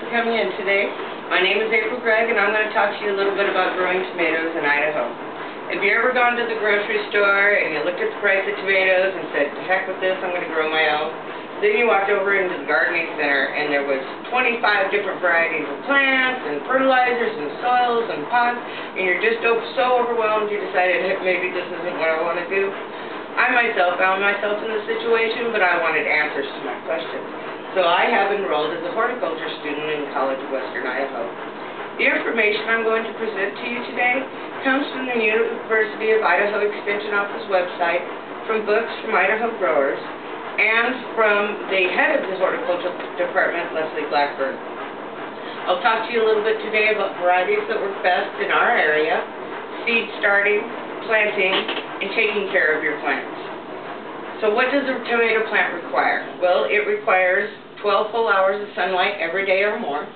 coming in today. My name is April Gregg, and I'm going to talk to you a little bit about growing tomatoes in Idaho. Have you ever gone to the grocery store and you looked at the price of tomatoes and said, to heck with this, I'm going to grow my own? Then you walked over into the gardening center and there was 25 different varieties of plants and fertilizers and soils and pots, and you're just so overwhelmed you decided, hey, maybe this isn't what I want to do. I myself found myself in this situation, but I wanted answers to my questions. So I have enrolled as a horticulture student in College of Western Idaho. The information I'm going to present to you today comes from the University of Idaho Extension Office website, from books from Idaho growers, and from the head of the horticulture department, Leslie Blackburn. I'll talk to you a little bit today about varieties that work best in our area, seed starting, planting, and taking care of your plants. So what does a tomato plant require? Well, it requires 12 full hours of sunlight every day or more.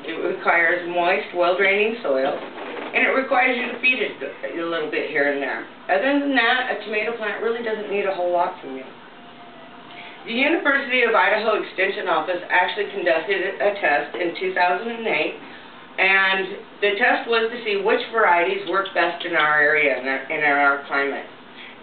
It requires moist, well-draining soil, and it requires you to feed it a little bit here and there. Other than that, a tomato plant really doesn't need a whole lot from you. The University of Idaho Extension Office actually conducted a test in 2008, and the test was to see which varieties work best in our area and in our climate.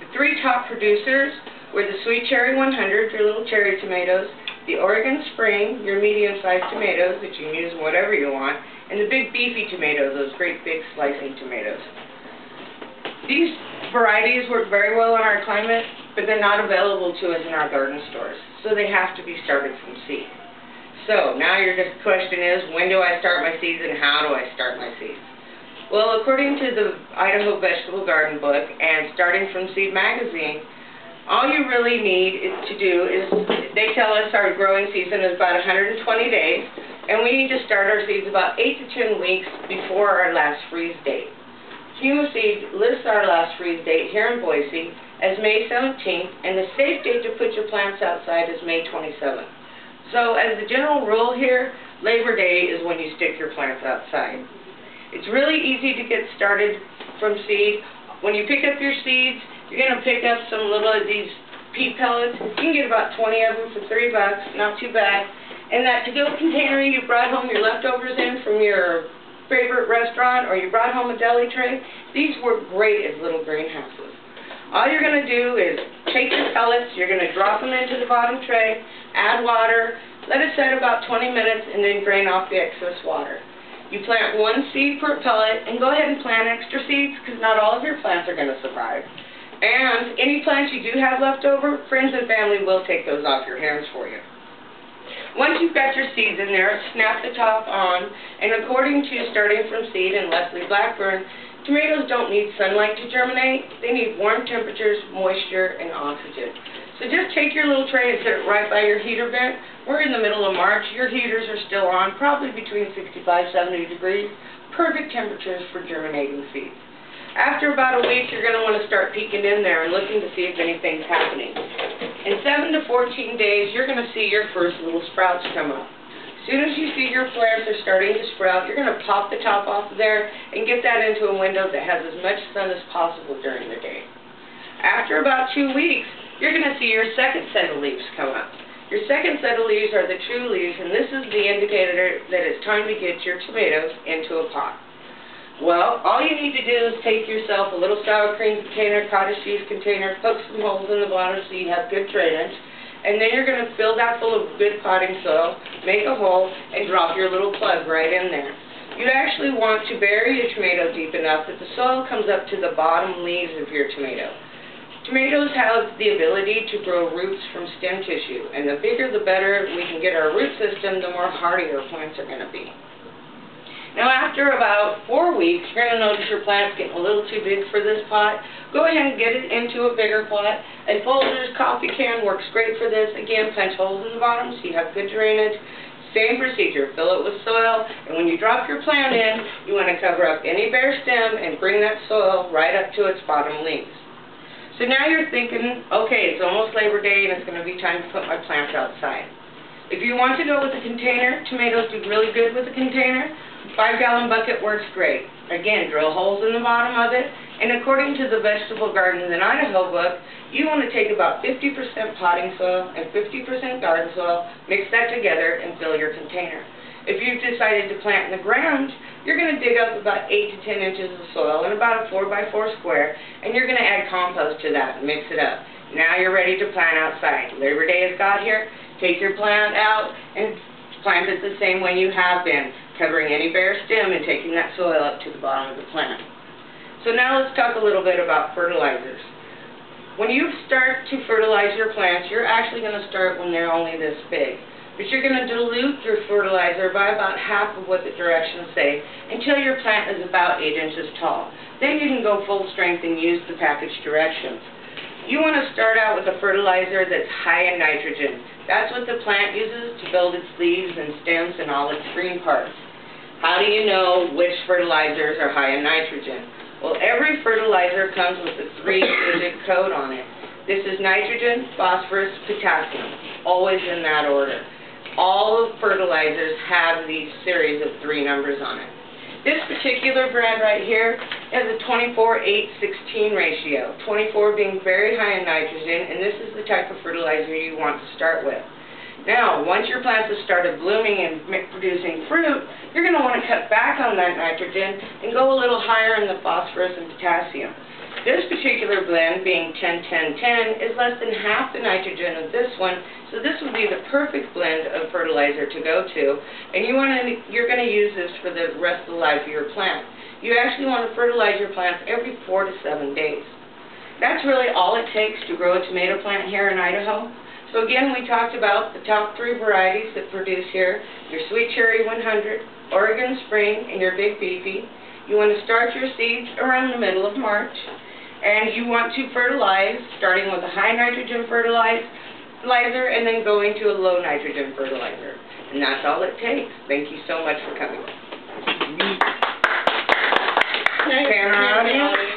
The three top producers were the Sweet Cherry 100, your little cherry tomatoes, the Oregon Spring, your medium-sized tomatoes that you can use whatever you want, and the big beefy tomatoes, those great big slicing tomatoes. These varieties work very well in our climate, but they're not available to us in our garden stores, so they have to be started from seed. So now your question is, when do I start my seeds and how do I start my seeds? Well, according to the Idaho Vegetable Garden book and Starting From Seed magazine, all you really need to do is, they tell us our growing season is about 120 days, and we need to start our seeds about 8 to 10 weeks before our last freeze date. Humaseed lists our last freeze date here in Boise as May 17th, and the safe date to put your plants outside is May 27th. So as the general rule here, Labor Day is when you stick your plants outside. It's really easy to get started from seed. When you pick up your seeds, you're going to pick up some little of these peat pellets. You can get about 20 of them for $3, not too bad. And that to-go container you brought home your leftovers in from your favorite restaurant, or you brought home a deli tray, these work great as little greenhouses. All you're going to do is take your pellets, you're going to drop them into the bottom tray, add water, let it set about 20 minutes, and then drain off the excess water. You plant one seed per pellet, and go ahead and plant extra seeds, because not all of your plants are going to survive. And any plants you do have left over, friends and family will take those off your hands for you. Once you've got your seeds in there, snap the top on, and according to Starting From Seed and Leslie Blackburn, tomatoes don't need sunlight to germinate. They need warm temperatures, moisture, and oxygen. So just take your little tray and set it right by your heater vent. We're in the middle of March. Your heaters are still on, probably between 65 and 70 degrees. Perfect temperatures for germinating seeds. After about a week, you're going to want to start peeking in there and looking to see if anything's happening. In 7 to 14 days, you're going to see your first little sprouts come up. As soon as you see your plants are starting to sprout, you're going to pop the top off of there and get that into a window that has as much sun as possible during the day. After about 2 weeks, you're going to see your second set of leaves come up. Your second set of leaves are the true leaves, and this is the indicator that it's time to get your tomatoes into a pot. Well, all you need to do is take yourself a little sour cream container, cottage cheese container, poke some holes in the bottom so you have good drainage, and then you're going to fill that full of good potting soil, make a hole, and drop your little plug right in there. You actually want to bury your tomato deep enough that the soil comes up to the bottom leaves of your tomato. Tomatoes have the ability to grow roots from stem tissue, and the bigger the better we can get our root system, the more hardy our plants are going to be. Now after about 4 weeks, you're going to notice your plant's getting a little too big for this pot. Go ahead and get it into a bigger pot. A Folgers coffee can works great for this. Again, punch holes in the bottom so you have good drainage. Same procedure, fill it with soil, and when you drop your plant in, you want to cover up any bare stem and bring that soil right up to its bottom leaves. So now you're thinking, okay, it's almost Labor Day and it's going to be time to put my plants outside. If you want to go with a container, tomatoes do really good with a container. 5-gallon bucket works great. Again, drill holes in the bottom of it, and according to the Vegetable Gardens in Idaho book, you want to take about 50% potting soil and 50% garden soil, mix that together, and fill your container. If you've decided to plant in the ground, you're going to dig up about 8 to 10 inches of soil in about a 4x4 square, and you're going to add compost to that and mix it up. Now you're ready to plant outside. Labor Day has got here. Take your plant out and plant it the same way you have been, covering any bare stem and taking that soil up to the bottom of the plant. So now let's talk a little bit about fertilizers. When you start to fertilize your plants, you're actually going to start when they're only this big. But you're going to dilute your fertilizer by about half of what the directions say until your plant is about 8 inches tall. Then you can go full strength and use the package directions. You want to start out with a fertilizer that's high in nitrogen. That's what the plant uses to build its leaves and stems and all its green parts. How do you know which fertilizers are high in nitrogen? Well, every fertilizer comes with a 3-digit code on it. This is nitrogen, phosphorus, potassium, always in that order. All of fertilizers have these series of 3 numbers on it. This particular brand right here has a 24:8:16 ratio, 24 being very high in nitrogen, and this is the type of fertilizer you want to start with. Now, once your plants have started blooming and producing fruit, you're going to want to cut back on that nitrogen and go a little higher in the phosphorus and potassium. This particular blend, being 10-10-10, is less than half the nitrogen of this one, so this would be the perfect blend of fertilizer to go to, and you're going to use this for the rest of the life of your plant. You actually want to fertilize your plants every 4 to 7 days. That's really all it takes to grow a tomato plant here in Idaho. So again, we talked about the top 3 varieties that produce here: your Sweet Cherry 100, Oregon Spring, and your Big Beefy. You want to start your seeds around the middle of March. And you want to fertilize, starting with a high nitrogen fertilizer and then going to a low nitrogen fertilizer. And that's all it takes. Thank you so much for coming. Camera audience.